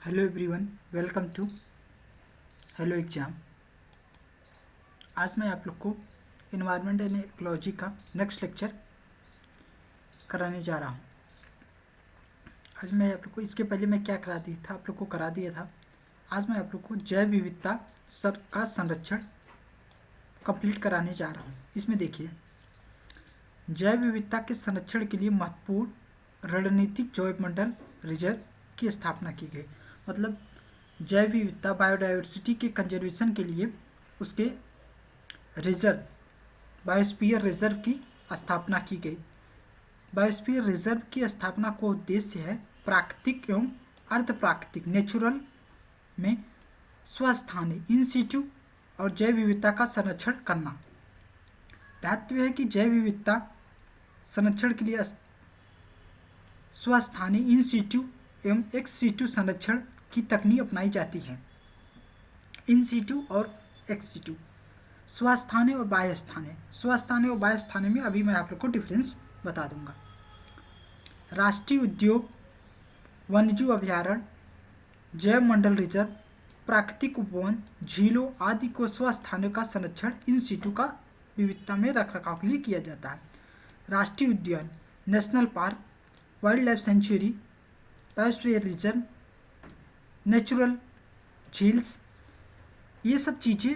Hello everyone, welcome to hello exam. आज मैं आप लोग को इन्वायरमेंट एंड इकोलॉजी का नेक्स्ट लेक्चर कराने जा रहा हूँ। आज मैं आप लोग को इसके पहले मैं क्या करा दिया था, आप लोग को करा दिया था। आज मैं आप लोग को जैव विविधता का संरक्षण कंप्लीट कराने जा रहा हूँ। इसमें देखिए, जैव विविधता के संरक्षण के लिए महत्वपूर्ण रणनीतिक जैवमंडल रिजर्व की स्थापना की गई। मतलब जैव विविधता बायोडाइवर्सिटी के कंजर्वेशन के लिए उसके रिजर्व बायोस्फीयर रिजर्व की स्थापना की गई। बायोस्फीयर रिजर्व की स्थापना का उद्देश्य है प्राकृतिक एवं अर्ध प्राकृतिक नेचुरल में स्वस्थानीय इन सिटू और जैव विविधता का संरक्षण करना। दायित्व है कि जैव विविधता संरक्षण के लिए स्वस्थानीय इन सिटू एवं एक्स सिटू संरक्षण की तकनीक अपनाई जाती है। इन सिटू और एक्स सिटू, स्वस्थानीय और बाह्य स्थानीय। स्वस्थानीय और बाह्य स्थानीय में अभी मैं आप लोग को डिफरेंस बता दूंगा। राष्ट्रीय उद्योग, वन्यजीव अभ्यारण्य, जैव मंडल रिजर्व, प्राकृतिक उपवन, झीलों आदि को स्वस्थानियों का संरक्षण इन सिटू का विविधता में रखरखाव के लिए किया जाता है। राष्ट्रीय उद्यान, national park, wildlife sanctuary, biosphere reserve, natural झील्स, ये सब चीज़ें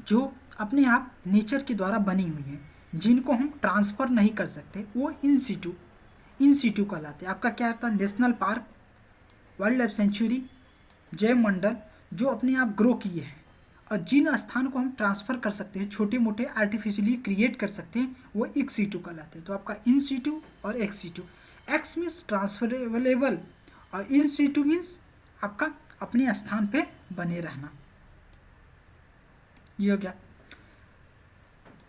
जो अपने आप नेचर के द्वारा बनी हुई हैं, जिनको हम ट्रांसफ़र नहीं कर सकते, वो इन सिटू कहलाते हैं। आपका क्या आता है? National park, wildlife century, जैव मंडल जो अपने आप ग्रो किए हैं, और जिन स्थान को हम ट्रांसफ़र कर सकते हैं, छोटे मोटे आर्टिफिशियली क्रिएट कर सकते हैं, वो एक्स सिटू कहलाते हैं। तो आपका इन सिटू और ex situ. X means transferable और इन सिटू मीन्स आपका अपने स्थान पे बने रहना। ये हो गया।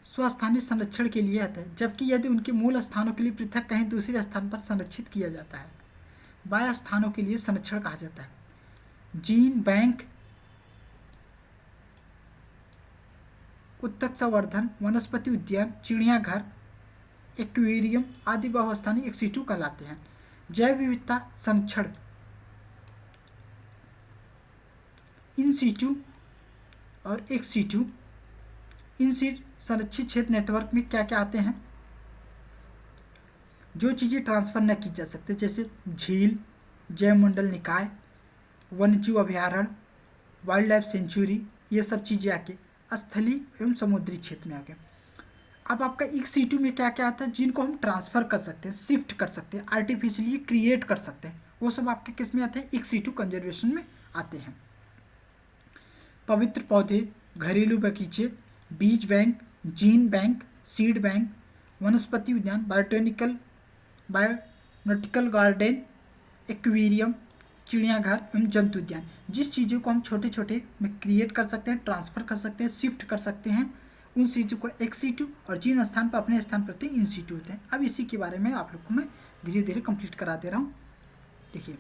स्वस्थानीय संरक्षण के लिए आता है, जबकि यदि उनके मूल स्थानों के लिए पृथक कहीं दूसरे स्थान पर संरक्षित किया जाता है। बाह्य स्थानों के लिए संरक्षण कहा जाता है। जीन बैंक, उत्तक संवर्धन, वनस्पति उद्यान, चिड़ियाघर, एक्वेरियम आदि बहुस्थानीय एक्स सिटू कहलाते हैं। जैव विविधता संरक्षण इन सिटू और एक्स सिटू, इन संरक्षित क्षेत्र नेटवर्क में क्या क्या आते हैं? जो चीज़ें ट्रांसफर न की जा सकते, जैसे झील, जैव मंडल निकाय, वन्यजीव अभ्यारण्य, वाइल्ड लाइफ सेंचुरी, ये सब चीज़ें आके स्थलीय एवं समुद्री क्षेत्र में आ गए। अब आपका एक्स सिटू में क्या क्या आता है? जिनको हम ट्रांसफ़र कर सकते हैं, शिफ्ट कर सकते हैं, आर्टिफिशियली क्रिएट कर सकते हैं, वो सब आपके किस में आते हैं? एक्स सिटू कंजर्वेशन में आते हैं। पवित्र पौधे, घरेलू बगीचे, बीज bank, gene bank, seed bank, वनस्पति उद्यान, बायोनॉटिकल गार्डन, एक्वेरियम, चिड़ियाघर एवं जंतु उद्यान। जिस चीज़ों को हम छोटे छोटे में क्रिएट कर सकते हैं, ट्रांसफ़र कर सकते हैं, शिफ्ट कर सकते हैं, उन सिटू को एक्स सिटू, और जिन स्थान पर अपने स्थान पर इन सिटू होते हैं। अब इसी के बारे में आप लोग को मैं धीरे धीरे कंप्लीट करा दे रहा हूँ। देखिए,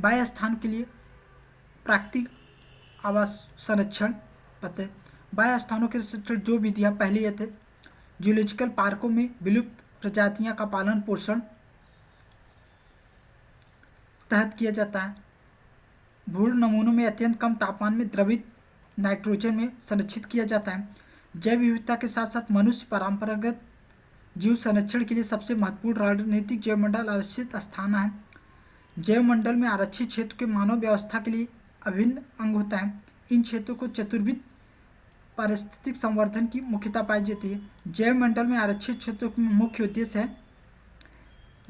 बाह्य स्थान के लिए प्राकृतिक आवास संरक्षण पता है। बाह्य स्थानों के संरक्षण जो विधियाँ पहले ये थे, जूलॉजिकल पार्कों में विलुप्त प्रजातियाँ का पालन पोषण तहत किया जाता है। भ्रूण नमूनों में अत्यंत कम तापमान में द्रवित नाइट्रोजन में संरक्षित किया जाता है। जैव विविधता के साथ साथ मनुष्य परंपरागत जीव संरक्षण के लिए सबसे महत्वपूर्ण रणनीतिक जैव मंडल आरक्षित स्थान है। जैव मंडल में आरक्षित क्षेत्र के मानव व्यवस्था के लिए अभिन्न अंग होता है। इन क्षेत्रों को चतुर्विध पारिस्थितिक संवर्धन की मुख्यता पाई जाती है। जैव मंडल में आरक्षित क्षेत्रों का मुख्य उद्देश्य है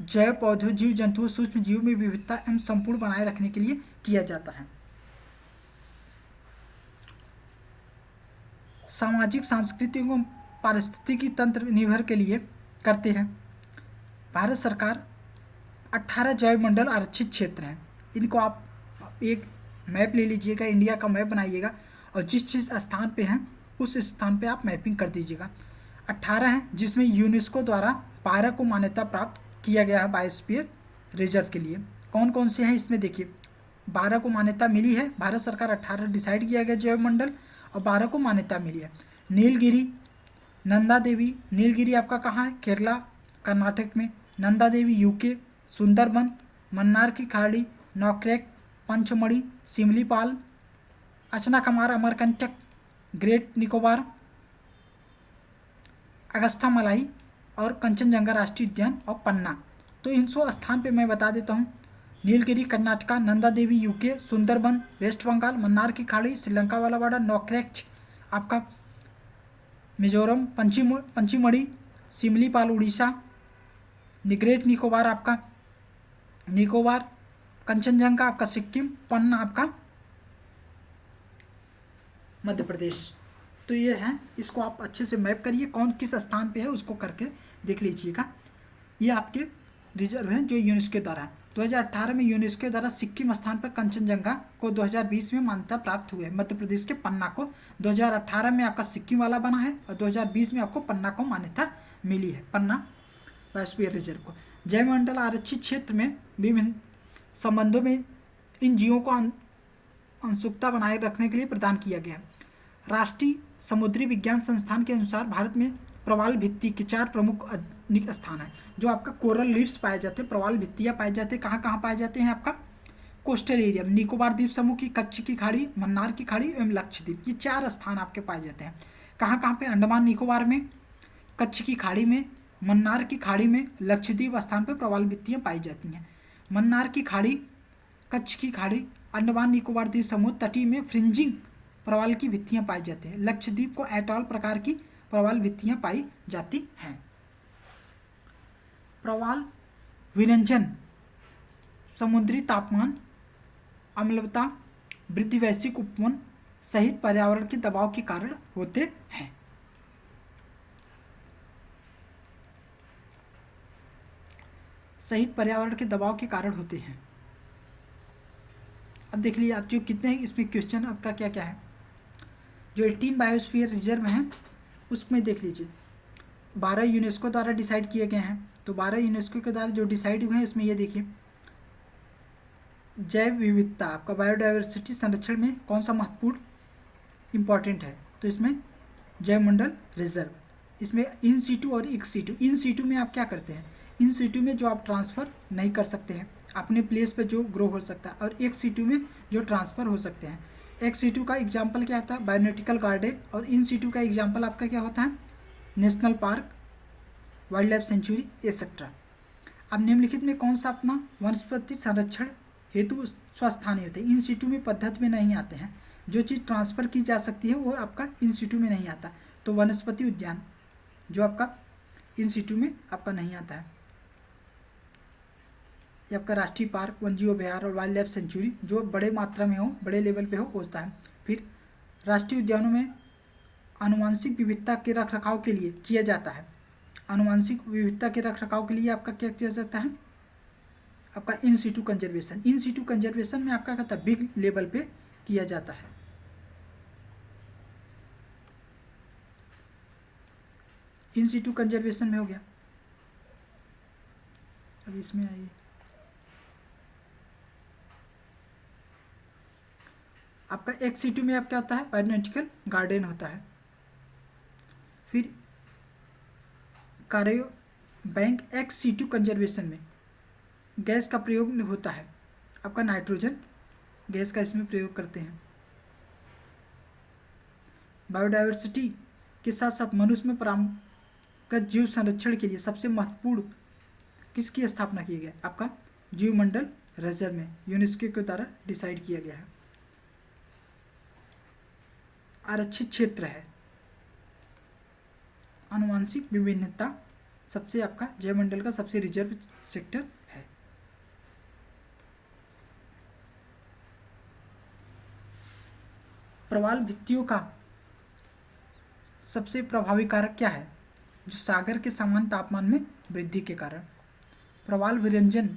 जैव पौधों, जीव जंतुओं, सूक्ष्म जीवों में विविधता एवं संपूर्ण बनाए रखने के लिए किया जाता है। सामाजिक, सांस्कृतिक एवं पारिस्थितिकी तंत्र निर्भर के लिए करते हैं। भारत सरकार 18 जैव मंडल आरक्षित क्षेत्र हैं। इनको आप एक मैप ले लीजिएगा, इंडिया का मैप बनाइएगा, और जिस स्थान पे हैं उस स्थान पे आप मैपिंग कर दीजिएगा। 18 हैं, जिसमें यूनेस्को द्वारा 12 को मान्यता प्राप्त किया गया है बायोस्फीयर रिजर्व के लिए। कौन कौन से हैं इसमें देखिए, 12 को मान्यता मिली है। भारत सरकार 18 डिसाइड किया गया जैव मंडल, और 12 को मान्यता मिली है। नीलगिरी, नंदा देवी, नीलगिरी आपका कहाँ है? केरला कर्नाटक में। नंदा देवी यूके, सुंदरबन मन्नार की खाड़ी, नौक्रेक, पंचमढ़ी, सिमलीपाल, अचनाकमार, अमरकंटक, ग्रेट निकोबार, अगस्ता मलाई और कंचनजंगा राष्ट्रीय उद्यान और पन्ना। तो इन 100 स्थान पे मैं बता देता हूँ। नीलगिरी कर्नाटका, नंदा देवी यूके, सुंदरबन वेस्ट बंगाल, मन्नार की खाड़ी श्रीलंका वाला बॉर्डर, नौक्रेक आपका मिजोरम, पंचमढ़ी सिमलीपाल उड़ीसा, ग्रेट निकोबार आपका निकोबार, कंचनजंगा आपका सिक्किम, पन्ना आपका मध्य प्रदेश। तो ये है, इसको आप अच्छे से मैप करिए, कौन किस स्थान पे है उसको करके देख लीजिएगा। ये आपके रिजर्व हैं जो यूनेस्को द्वारा है। 2018 में यूनेस्को द्वारा सिक्किम स्थान पर कंचनजंगा को 2020 में मान्यता प्राप्त हुई है। मध्य प्रदेश के पन्ना को 2018 में आपका सिक्किम वाला बना है और 2020 में आपको पन्ना को मान्यता मिली है, पन्ना बायोस्फीयर रिजर्व को। जैवमंडल आरक्षित क्षेत्र में विभिन्न संबंधों में इन जीवों को अंशुकता बनाए रखने के लिए प्रदान किया गया है। राष्ट्रीय समुद्री विज्ञान संस्थान के अनुसार भारत में प्रवाल भित्ति के 4 प्रमुख अनिक स्थान है। जो आपका कोरल लीव्स पाए जाते हैं, प्रवाल भित्तियाँ पाए जाते हैं, कहाँ कहाँ पाए जाते हैं? आपका कोस्टल एरिया, निकोबार द्वीप समूह की, कच्छ की खाड़ी, मन्नार की खाड़ी एवं लक्षद्वीप, ये 4 स्थान आपके पाए जाते हैं। कहाँ कहाँ पे? अंडमान निकोबार में, कच्छ की खाड़ी में, मन्नार की खाड़ी में, लक्षद्वीप स्थान पर प्रवाल भित्तियाँ पाई जाती हैं। मन्नार की खाड़ी, कच्छ की खाड़ी, अंडमान निकोबार द्वीप समूह तटीय में फ्रिंजिंग प्रवाल की भित्तियाँ पाई जाती हैं। लक्षद्वीप को एटॉल प्रकार की प्रवाल भित्तियाँ पाई जाती हैं। प्रवाल विरंजन समुद्री तापमान, अम्लता, वृद्धि, वैश्विक उपवन सहित पर्यावरण के दबाव के कारण होते हैं। सहित पर्यावरण के दबाव के कारण होते हैं। अब देख लीजिए आप जो कितने इसमें क्वेश्चन आपका क्या क्या है। जो 18 बायोस्फीयर रिजर्व हैं उसमें देख लीजिए 12 यूनेस्को द्वारा डिसाइड किए गए हैं। तो 12 यूनेस्को के द्वारा जो डिसाइड हुए हैं इसमें ये देखिए, जैव विविधता आपका बायोडाइवर्सिटी संरक्षण में कौन सा महत्वपूर्ण इम्पॉर्टेंट है? तो इसमें जैवमंडल रिजर्व, इसमें इन सीटू और एक्स सीटू। इन सीटू में आप क्या करते हैं? इन सीटू में जो आप ट्रांसफ़र नहीं कर सकते हैं, अपने प्लेस पे जो ग्रो हो सकता है, और एक्स सीटू में जो ट्रांसफ़र हो सकते हैं। एक्स सीटू का एग्जाम्पल क्या होता है? बायोनेटिकल गार्डन। और इन सीटू का एग्जाम्पल आपका क्या होता है? National park, wildlife century etcetera. अब निम्नलिखित में कौन सा अपना वनस्पति संरक्षण हेतु स्वस्थानीय होते हैं? इन सीटू में पद्धति में नहीं आते हैं। जो चीज़ ट्रांसफ़र की जा सकती है वो आपका इन सीटू में नहीं आता। तो वनस्पति उद्यान जो आपका इन सीटू में आपका नहीं आता है। ये आपका राष्ट्रीय पार्क, वन्यजीव अभयारण्य और वाइल्ड लाइफ सेंचुरी जो बड़े मात्रा में हो, बड़े लेवल पे हो, होता है। फिर राष्ट्रीय उद्यानों में आनुवांशिक विविधता के रखरखाव के लिए किया जाता है। आनुवांशिक विविधता के रखरखाव के लिए आपका क्या किया जाता है? आपका in situ conservation. In situ conservation में आपका कहता है बिग लेवल पे किया जाता है। इन सीटू कंजर्वेशन में हो गया। अब इसमें आइए, आपका एक्स सीटू में आप क्या होता है? बायोनेटिकल गार्डन होता है। फिर कार्यो बैंक एक्स सीटू कंजर्वेशन में गैस का प्रयोग होता है। आपका नाइट्रोजन गैस का इसमें प्रयोग करते हैं। बायोडाइवर्सिटी के साथ साथ मनुष्य में परंपरागत जीव संरक्षण के लिए सबसे महत्वपूर्ण किसकी स्थापना की गई? आपका जीवमंडल रिजर्व में यूनेस्को के द्वारा डिसाइड किया गया है। आरक्षित क्षेत्र है, आनुवांशिक विभिन्नता सबसे आपका जैवमंडल का सबसे रिजर्व सेक्टर है। प्रवाल भित्तियों का सबसे प्रभावी कारक क्या है? जो सागर के समान तापमान में वृद्धि के कारण। प्रवाल विरंजन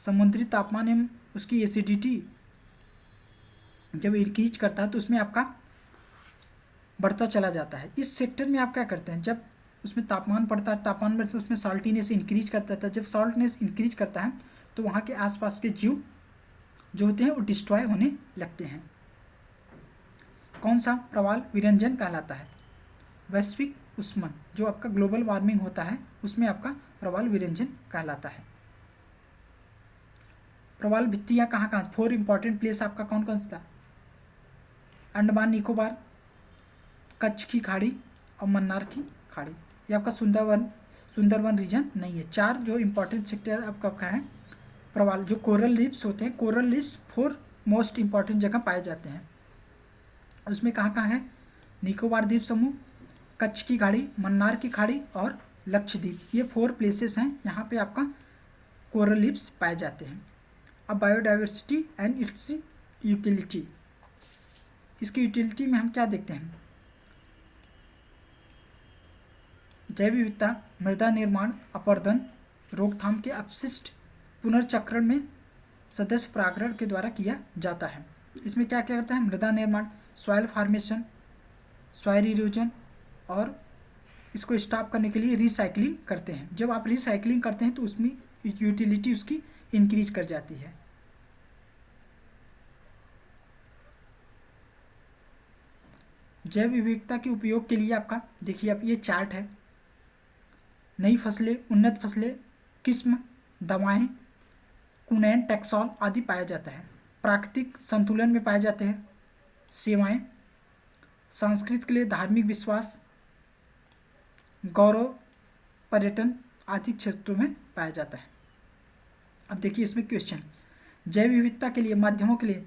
समुद्री तापमान एवं उसकी एसिडिटी जब इंक्रीज करता है तो उसमें आपका बढ़ता चला जाता है। इस सेक्टर में आप क्या करते हैं? जब उसमें तापमान बढ़ता है, तापमान बढ़ता है, उसमें सॉल्टीनेस इंक्रीज करता है। जब सॉल्टनेस इंक्रीज करता है तो वहाँ के आसपास के जीव जो होते हैं वो डिस्ट्रॉय होने लगते हैं। कौन सा प्रवाल विरंजन कहलाता है? वैश्विक उष्मन जो आपका ग्लोबल वार्मिंग होता है उसमें आपका प्रवाल विरंजन कहलाता है। प्रवाल भित्तियाँ कहाँ कहाँ, 4 इंपॉर्टेंट प्लेस आपका कौन कौन सा था, अंडमान निकोबार, कच्छ की खाड़ी और मन्नार की खाड़ी। ये आपका सुंदरवन रीजन नहीं है। 4 जो इंपॉर्टेंट सेक्टर आपका है प्रवाल, जो कोरल रीफ्स होते हैं, कोरल रीफ्स 4 मोस्ट इंपॉर्टेंट जगह पाए जाते हैं। उसमें कहाँ कहाँ है, निकोबार द्वीप समूह, कच्छ की खाड़ी, मन्नार की खाड़ी और लक्षद्वीप। ये 4 प्लेसेस हैं यहाँ पे आपका कोरल रीफ्स पाए जाते हैं। अब बायोडाइवर्सिटी एंड इट्स यूटिलिटी, इसकी यूटिलिटी में हम क्या देखते हैं, जैव विविधता, मृदा निर्माण, अपरदन, रोकथाम के अपशिष्ट पुनर्चक्रण में सदस्य परागण के द्वारा किया जाता है। इसमें क्या क्या करता है, मृदा निर्माण, सॉइल फॉर्मेशन, सॉइल इरोजन, और इसको स्टॉप करने के लिए रिसाइकलिंग करते हैं। जब आप रिसाइकलिंग करते हैं तो उसमें यूटिलिटी उसकी इंक्रीज कर जाती है। जैव विविधता के उपयोग के लिए आपका देखिए, आप ये चार्ट है, नई फसलें, उन्नत फसलें, किस्म, दवाएं, कुनैन, टैक्सॉल आदि पाया जाता है। प्राकृतिक संतुलन में पाए जाते हैं सेवाएं, संस्कृत के लिए धार्मिक विश्वास, गौरव, पर्यटन आदि क्षेत्रों में पाया जाता है। अब देखिए इसमें क्वेश्चन, जैव विविधता के लिए माध्यमों के लिए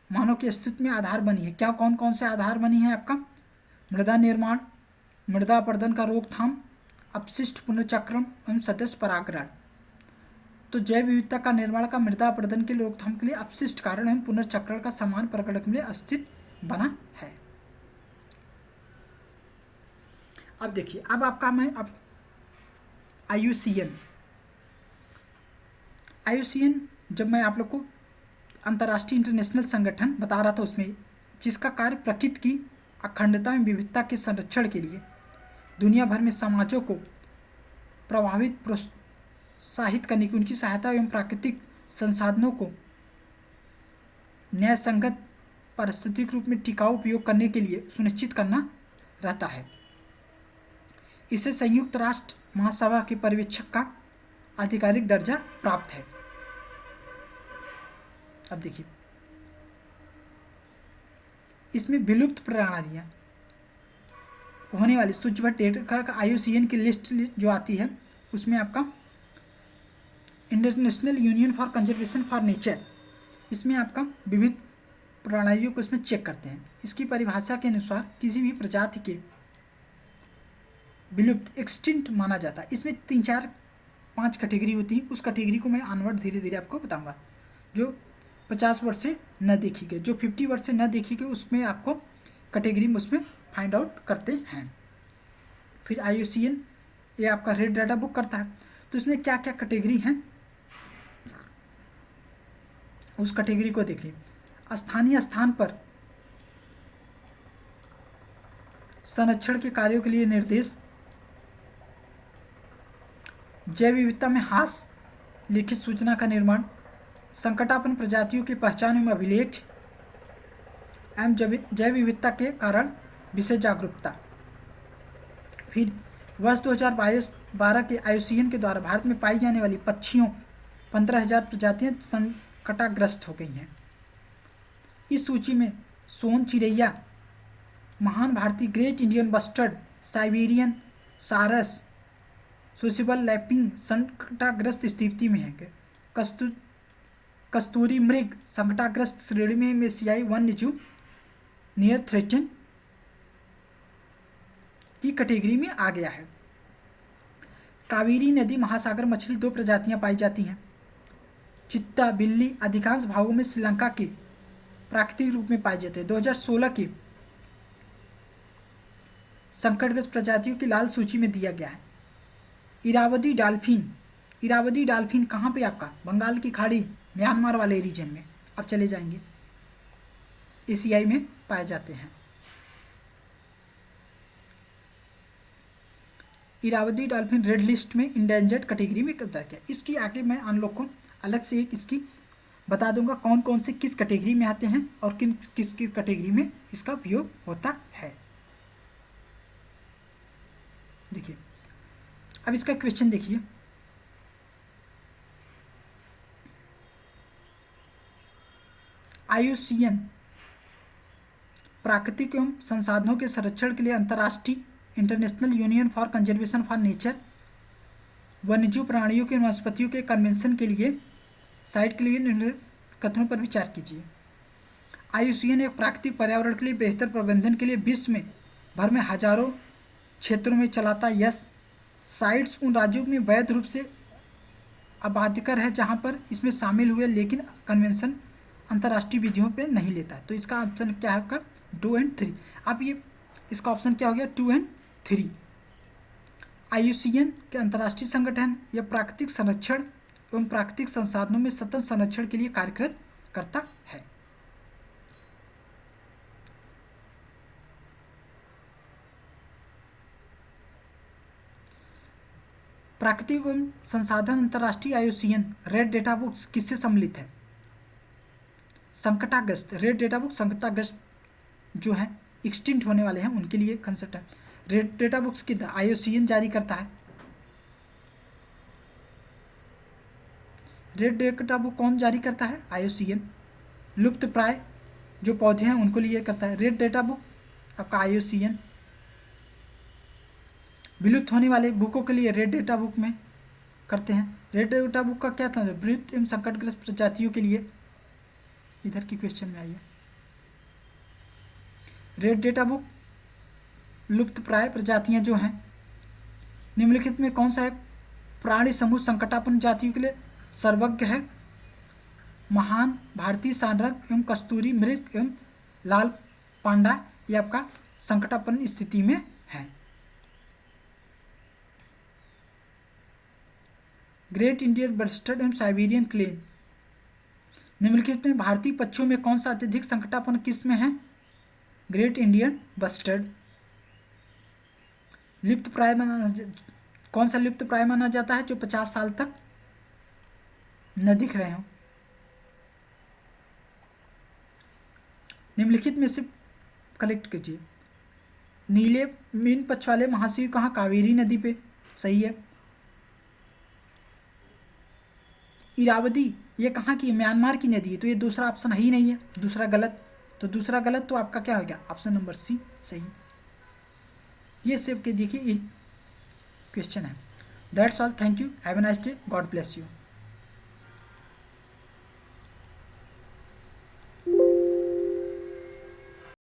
मानव के अस्तित्व में आधार बनी है, क्या कौन कौन से आधार बनी है आपका, मृदा निर्माण, मृदा अपरदन का रोकथाम, अपशिष्ट पुनर्चक्रण एवं सदस्य परागण। तो जैव विविधता का निर्माण का मृदा अपरदन के रोकथाम के लिए, अपशिष्ट कारण एवं पुनर्चक्रण का समान प्रकरण के लिए अस्तित्व बना है। अब देखिए, अब आपका मैं अब IUCN जब मैं आप लोग को अंतर्राष्ट्रीय इंटरनेशनल संगठन बता रहा था, उसमें जिसका कार्य प्रकृति की अखंडता एवं विविधता के संरक्षण के लिए दुनिया भर में समाजों को प्रभावित प्रोत्साहित करने की, उनकी सहायता एवं प्राकृतिक संसाधनों को न्याय संगत पारिस्थितिक रूप में टिकाऊ उपयोग करने के लिए सुनिश्चित करना रहता है। इसे संयुक्त राष्ट्र महासभा के पर्यवेक्षक का आधिकारिक दर्जा प्राप्त है। अब देखिए, इसमें विलुप्त प्रणालियां होने वाली सूचीबद्ध डेटा का IUCN की लिस्ट जो आती है, उसमें आपका international union for conservation for nature, इसमें आपका विविध प्रणालियों को इसमें चेक करते हैं। इसकी परिभाषा के अनुसार किसी भी प्रजाति के विलुप्त एक्सटिंक्ट माना जाता है। इसमें 3 4 5 कैटेगरी होती है, उस कैटेगरी को मैं आनवर्ड धीरे धीरे आपको बताऊंगा। जो 50 वर्ष से न देखी गई, जो 50 वर्ष से न देखी गई, उसमें आपको कैटेगरी में उसमें फाइंड आउट करते हैं। फिर IUCN ये आपका रेड डाटा बुक करता है, तो इसमें क्या क्या कैटेगरी हैं उस कैटेगरी को देखिए। स्थानीय स्थान पर संरक्षण के कार्यों के लिए निर्देश, जैव विविधता में ह्रास, लिखित सूचना का निर्माण, संकटापन्न प्रजातियों की पहचान एवं अभिलेख एवं जैव विविधता के कारण विषय जागरूकता। फिर वर्ष 2012 के IUCN के द्वारा भारत में पाई जाने वाली पक्षियों 15,000 प्रजातियां संकटाग्रस्त हो गई हैं। इस सूची में सोन चिड़ैया, महान भारतीय ग्रेट इंडियन बस्टर्ड, साइबेरियन सारस, सोसिबल लैपिंग संकटाग्रस्त स्थिति में है। कस्तूरी मृग संकटाग्रस्त श्रेणी में एशियाई वन्यजीव नियर थ्रेटन की कैटेगरी में आ गया है। कावेरी नदी महासागर मछली 2 प्रजातियां पाई जाती हैं। चित्ता बिल्ली अधिकांश भागों में श्रीलंका के प्राकृतिक रूप में पाए जाते हैं। 2016 की संकटग्रस्त प्रजातियों की लाल सूची में दिया गया है। इरावदी डॉल्फिन कहाँ पे आपका, बंगाल की खाड़ी, म्यांमार वाले रीजन में आप चले जाएंगे, एशियाई में पाए जाते हैं। इरावदी डॉल्फिन रेड लिस्ट में इंडेंजर्ड कैटेगरी में करता है। इसकी आगे मैं आन लोग को अलग से एक इसकी बता दूंगा कौन कौन से किस कैटेगरी में आते हैं और किस कैटेगरी में इसका उपयोग होता है। देखिए, अब इसका क्वेश्चन देखिए, IUCN प्राकृतिक एवं संसाधनों के संरक्षण के लिए अंतर्राष्ट्रीय international union for conservation for nature वन्यजीव प्राणियों के वनस्पतियों के कन्वेंशन के लिए साइट के लिए निम्नलिखित कथनों पर विचार कीजिए। IUCN एक प्राकृतिक पर्यावरण के लिए बेहतर प्रबंधन के लिए विश्व में भर में हजारों क्षेत्रों में चलाता यस साइट्स उन राज्यों में वैध रूप से अबाध्यकर है जहां पर इसमें शामिल हुए, लेकिन कन्वेंशन अंतर्राष्ट्रीय विधियों पे नहीं लेता है। तो इसका ऑप्शन क्या है आपका 2 और 3। अब ये इसका ऑप्शन क्या हो गया 2 और 3। IUCN के अंतर्राष्ट्रीय संगठन यह प्राकृतिक संरक्षण एवं प्राकृतिक संसाधनों में सतत संरक्षण के लिए कार्यरत करता है। प्राकृतिक एवं संसाधन अंतर्राष्ट्रीय IUCN रेड डेटा बुक्स किससे सम्मिलित है? संकटाग्रस्त रेड डेटा बुक संकटाग्रस्त जो है एक्सटिंक्ट होने वाले हैं उनके लिए कंसेप्ट है। रेड डेटा बुक्स की IUCN जारी करता है। रेड डेटा बुक कौन जारी करता है? IUCN। लुप्त प्राय जो पौधे हैं उनको लिए करता है। रेड डेटा बुक आपका IUCN। विलुप्त होने वाले बुकों के लिए रेड डेटा बुक में करते हैं। रेड डेटा बुक का क्या था? विलुप्त एवं संकटग्रस्त प्रजातियों के लिए इधर की क्वेश्चन में आइए। रेड डेटा बुक लुप्त प्राय प्रजातियां जो हैं निम्नलिखित में कौन सा एक प्राणी समूह संकटापन्न जातियों के लिए सर्वज्ञ है? महान, भारतीय सांडक एवं कस्तूरी मृग एवं लाल पांडा ये आपका संकटापन्न स्थिति में है। ग्रेट इंडियन बस्टर्ड एवं साइबेरियन क्रेन निम्नलिखित में भारतीय पक्षियों में कौन सा अत्यधिक संकटापन्न किस्म है? Great Indian bustard. लिप्त प्राय कौन सा लिप्त प्राय माना जाता है? जो 50 साल तक न दिख रहे हों। निम्नलिखित में से कलेक्ट कीजिए। नीले मीन पक्ष वाले महासागर कहाँ? कावेरी नदी पे, सही है। इरावदी ये कहाँ की? म्यांमार की नदी है, तो ये दूसरा ऑप्शन ही नहीं है, दूसरा गलत। तो दूसरा गलत, तो आपका क्या हो गया? ऑप्शन नंबर सी सही। ये सब के देखिए क्वेश्चन है। That's all, thank you, have a nice day, God bless you.